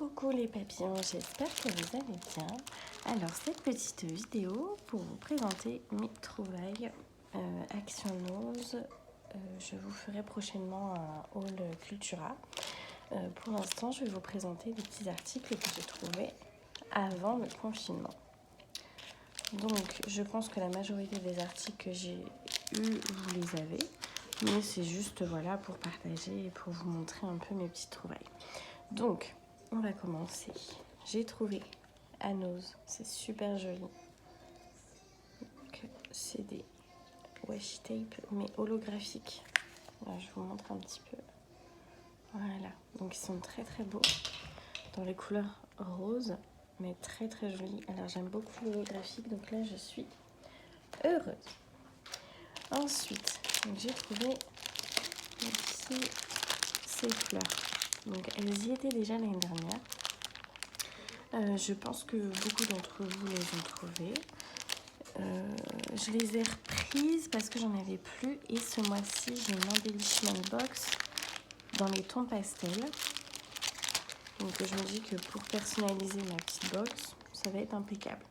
Coucou les papillons, j'espère que vous allez bien. Alors cette petite vidéo pour vous présenter mes trouvailles Action Nose. Je vous ferai prochainement un haul Cultura. Pour l'instant je vais vous présenter des petits articles que j'ai trouvés avant le confinement. Donc je pense que la majorité des articles que j'ai eus, vous les avez. Mais c'est juste voilà pour partager et pour vous montrer un peu mes petites trouvailles. Donc on va commencer. J'ai trouvé à Nose, c'est super joli. C'est des washi tape mais holographiques. Là, je vous montre un petit peu. Voilà, donc ils sont très très beaux dans les couleurs roses, mais très très jolis. Alors j'aime beaucoup l'holographique, donc là je suis heureuse. Ensuite, j'ai trouvé ici ces fleurs. Donc elles y étaient déjà l'année dernière. Je pense que beaucoup d'entre vous les ont trouvées. Je les ai reprises parce que j'en avais plus. Et ce mois-ci, j'ai une embellishment box dans les tons pastels. Donc je me dis que pour personnaliser ma petite box, ça va être impeccable.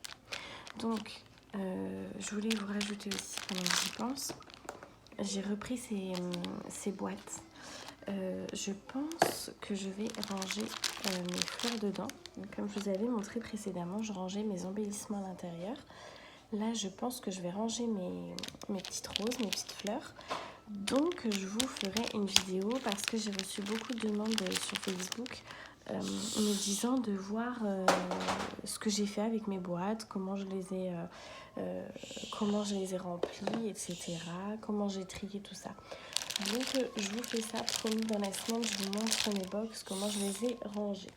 Donc je voulais vous rajouter aussi, pendant que j'y pense, j'ai repris ces boîtes. Je pense que je vais ranger mes fleurs dedans. Donc, comme je vous avais montré précédemment, je rangeais mes embellissements à l'intérieur. Là, je pense que je vais ranger mes petites roses, mes petites fleurs. Donc, je vous ferai une vidéo parce que j'ai reçu beaucoup de demandes sur Facebook me disant de voir ce que j'ai fait avec mes boîtes, comment je les ai remplies, etc. Comment j'ai trié tout ça. Donc je vous fais ça, promis, dans la semaine, je vous montre mes box, comment je les ai rangées.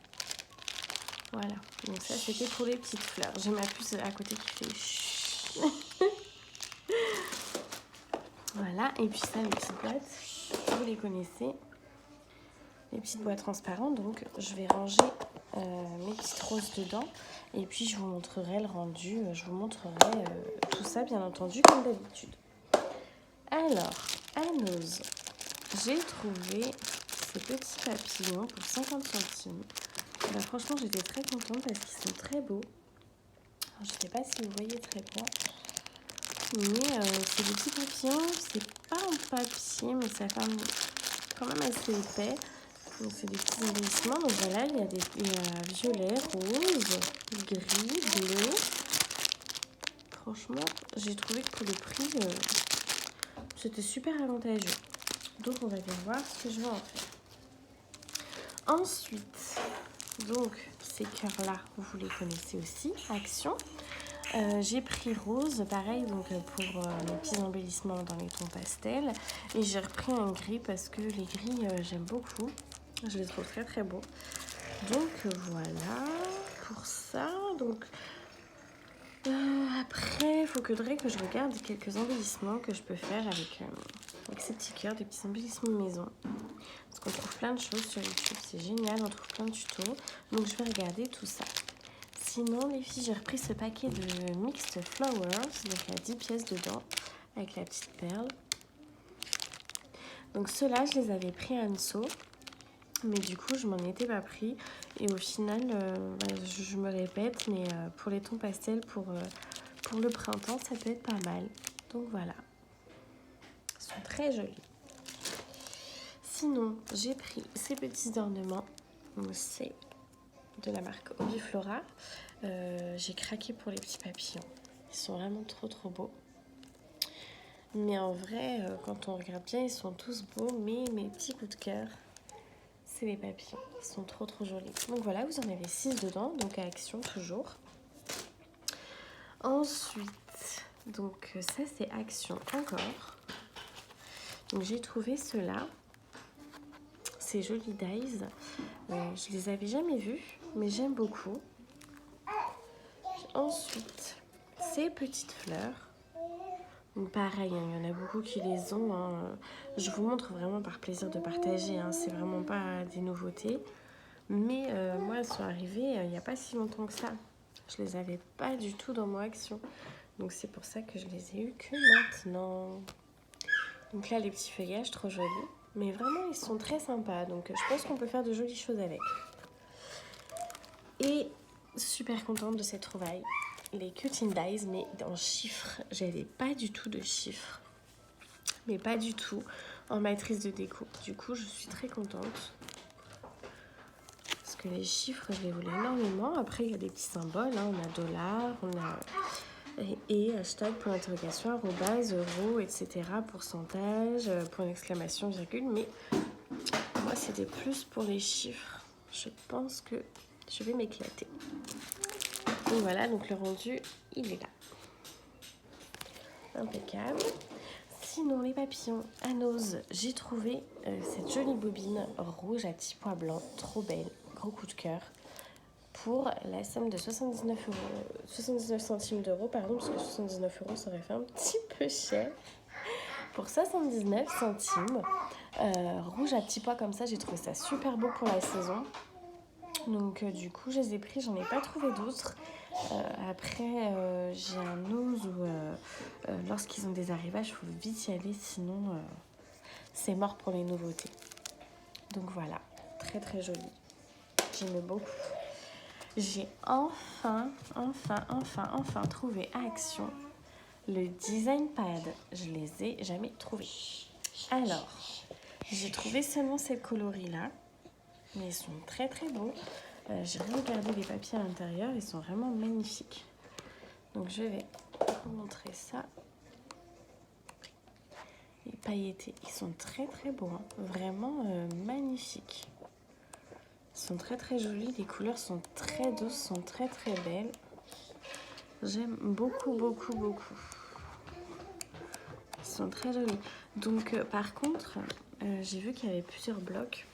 Voilà, donc ça c'était pour les petites fleurs. J'ai ma puce à côté qui fait chut. Voilà, et puis ça, les petites boîtes, vous les connaissez. Les petites boîtes transparentes, donc je vais ranger mes petites roses dedans. Et puis je vous montrerai le rendu, je vous montrerai tout ça bien entendu comme d'habitude. Alors, à Nose, j'ai trouvé ces petits papillons pour 50 centimes. Bah, franchement, j'étais très contente parce qu'ils sont très beaux. Alors, je ne sais pas si vous voyez très bien, mais c'est des petits papillons. C'est pas en papier, mais ça fait quand même assez épais. Donc, c'est des petits embellissements. Donc voilà, il y a violet, rose, gris, bleu. Franchement, j'ai trouvé que pour le prix, c'était super avantageux. Donc on va bien voir ce que je vais en faire. Ensuite, donc ces cœurs-là, vous les connaissez aussi, Action. J'ai pris rose, pareil, donc pour mes petits embellissements dans les tons pastels. Et j'ai repris un gris parce que les gris, j'aime beaucoup. Je les trouve très très beaux. Donc voilà pour ça. Donc après, il faudrait que je regarde quelques embellissements que je peux faire avec ces petits cœurs, des petits embellissements de maison. Parce qu'on trouve plein de choses sur YouTube, c'est génial, on trouve plein de tutos. Donc je vais regarder tout ça. Sinon, les filles, j'ai repris ce paquet de Mixed Flowers. Donc il y a 10 pièces dedans, avec la petite perle. Donc ceux-là, je les avais pris à Anso. Mais du coup, je m'en étais pas pris. Et au final, je me répète, mais pour les tons pastels, pour le printemps, ça peut être pas mal. Donc voilà. Ils sont très jolis. Sinon, j'ai pris ces petits ornements. C'est de la marque Obiflora. J'ai craqué pour les petits papillons. Ils sont vraiment trop trop beaux. Mais en vrai, quand on regarde bien, ils sont tous beaux. Mais mes petits coups de cœur, c'est les papillons. Ils sont trop trop jolis. Donc voilà, vous en avez 6 dedans. Donc à Action toujours. Ensuite, donc ça c'est Action encore. Donc j'ai trouvé ceux-là. Ces Joli Dies. Je les avais jamais vus, mais j'aime beaucoup. Ensuite, ces petites fleurs. Donc pareil, hein, il y en a beaucoup qui les ont. Hein. Je vous montre vraiment par plaisir de partager. Hein. C'est vraiment pas des nouveautés. Mais moi, elles sont arrivées il n'y a pas si longtemps que ça. Je les avais pas du tout dans mon Action. Donc c'est pour ça que je les ai eus que maintenant. Donc là, les petits feuillages, trop jolis. Mais vraiment, ils sont très sympas. Donc je pense qu'on peut faire de jolies choses avec. Et super contente de cette trouvaille. Les Cut & Dies, mais en chiffres. J'avais pas du tout de chiffres. Mais pas du tout en matrice de déco. Du coup, je suis très contente. Parce que les chiffres, je les voulais énormément. Après, il y a des petits symboles. Hein. On a dollars, on a... Et hashtag, point d'interrogation, arrobase, euro, etc. Pourcentage, point d'exclamation, virgule. Mais moi, c'était plus pour les chiffres. Je pense que je vais m'éclater. Donc voilà, donc le rendu, il est là. Impeccable. Sinon, les papillons à nose, j'ai trouvé cette jolie bobine rouge à petits pois blancs, trop belle, gros coup de cœur, pour la somme de 79 centimes d'euros, pardon, parce que 79 euros, ça aurait fait un petit peu cher. Pour 79 centimes, rouge à petits pois comme ça, j'ai trouvé ça super beau pour la saison. Donc du coup, je les ai pris, j'en ai pas trouvé d'autres. Après, j'ai un ose où lorsqu'ils ont des arrivages, il faut vite y aller, sinon c'est mort pour les nouveautés. Donc voilà, très très joli. J'aime beaucoup. J'ai enfin trouvé à Action le design pad. Je les ai jamais trouvés. Alors, j'ai trouvé seulement ces coloris-là, mais ils sont très très beaux. J'ai regardé les papiers à l'intérieur, ils sont vraiment magnifiques. Donc je vais vous montrer ça. Les pailletés, ils sont très très beaux, hein. Vraiment magnifiques. Ils sont très très jolis, les couleurs sont très douces, sont très très belles. J'aime beaucoup beaucoup beaucoup. Ils sont très jolis. Donc par contre, j'ai vu qu'il y avait plusieurs blocs.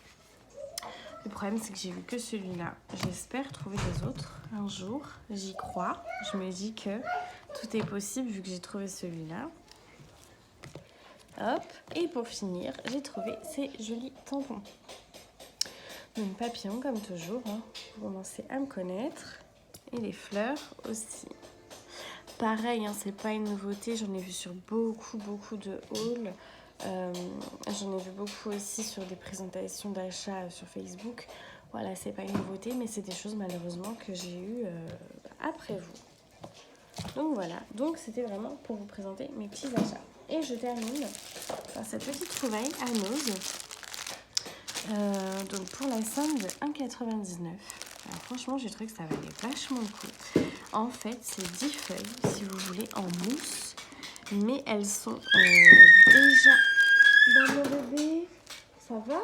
Le problème, c'est que j'ai vu que celui-là. J'espère trouver des autres un jour. J'y crois. Je me dis que tout est possible vu que j'ai trouvé celui-là. Hop. Et pour finir, j'ai trouvé ces jolis tampons. Donc papillon, comme toujours. Hein, pour commencer à me connaître. Et les fleurs aussi. Pareil, hein, c'est pas une nouveauté. J'en ai vu sur beaucoup de hauls. J'en ai vu beaucoup aussi sur des présentations d'achat sur Facebook. Voilà, c'est pas une nouveauté, mais c'est des choses malheureusement que j'ai eues après vous. Donc voilà, donc c'était vraiment pour vous présenter mes petits achats. Et je termine par cette petite trouvaille à nose. Donc pour la somme de 1,99 €. Alors franchement, j'ai trouvé que ça valait vachement le coup. En fait, c'est 10 feuilles, si vous voulez, en mousse. Mais elles sont déjà... Dans mon bébé, ça va?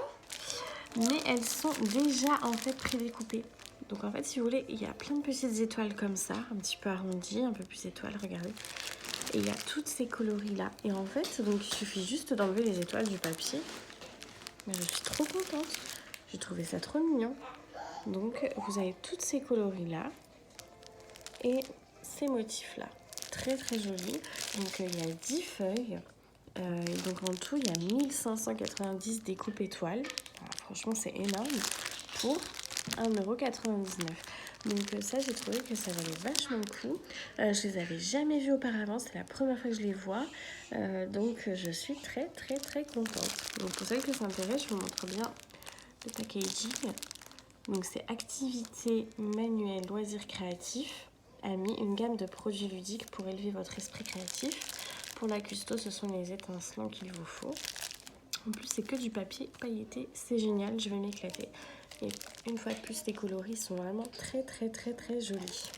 Mais elles sont déjà en fait prédécoupées. Donc en fait, si vous voulez, il y a plein de petites étoiles comme ça, un petit peu arrondies, un peu plus étoiles, regardez. Et il y a toutes ces coloris-là. Et en fait, donc il suffit juste d'enlever les étoiles du papier. Mais je suis trop contente. J'ai trouvé ça trop mignon. Donc vous avez toutes ces coloris-là et ces motifs-là. Très très jolis. Donc il y a 10 feuilles. Et donc en tout, il y a 1590 découpes étoiles. Voilà, franchement, c'est énorme pour 1,99 €. Donc ça, j'ai trouvé que ça valait vachement le coup. Je les avais jamais vus auparavant. C'est la première fois que je les vois. Donc je suis très très très contente. Donc pour celles que ça intéresse, je vous montre bien le packaging. Donc c'est activité manuelle, loisirs créatifs. Ami, une gamme de produits ludiques pour élever votre esprit créatif. Pour la custo, ce sont les étincelants qu'il vous faut. En plus, c'est que du papier pailleté. C'est génial, je vais m'éclater. Et une fois de plus, les coloris sont vraiment très, très, très, très jolis.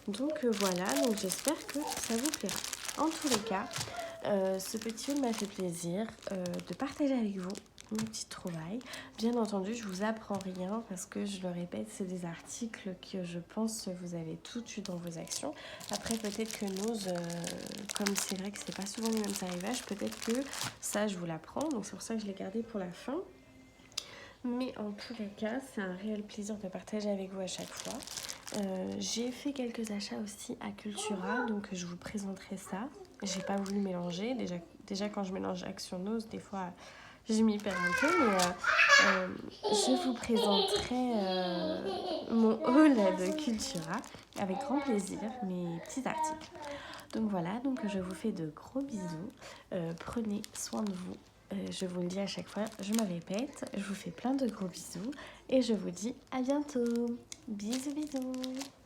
Donc voilà, donc j'espère que ça vous plaira. En tous les cas, ce petit haul m'a fait plaisir de partager avec vous mes petites trouvailles. Bien entendu, je vous apprends rien parce que je le répète, c'est des articles que je pense vous avez tout eu dans vos actions. Après, peut-être que Nose, comme c'est vrai que c'est pas souvent les mêmes arrivages, peut-être que ça, je vous l'apprends. Donc c'est pour ça que je l'ai gardé pour la fin. Mais en tous les cas, c'est un réel plaisir de partager avec vous à chaque fois. J'ai fait quelques achats aussi à Cultura, donc je vous présenterai ça. J'ai pas voulu mélanger. Déjà quand je mélange Action Nose, des fois je m'y perds un peu, mais je vous présenterai mon haul de Cultura avec grand plaisir, mes petits articles. Donc voilà, donc je vous fais de gros bisous. Prenez soin de vous. Je vous le dis à chaque fois, je me répète, je vous fais plein de gros bisous et je vous dis à bientôt. Bisous bisous.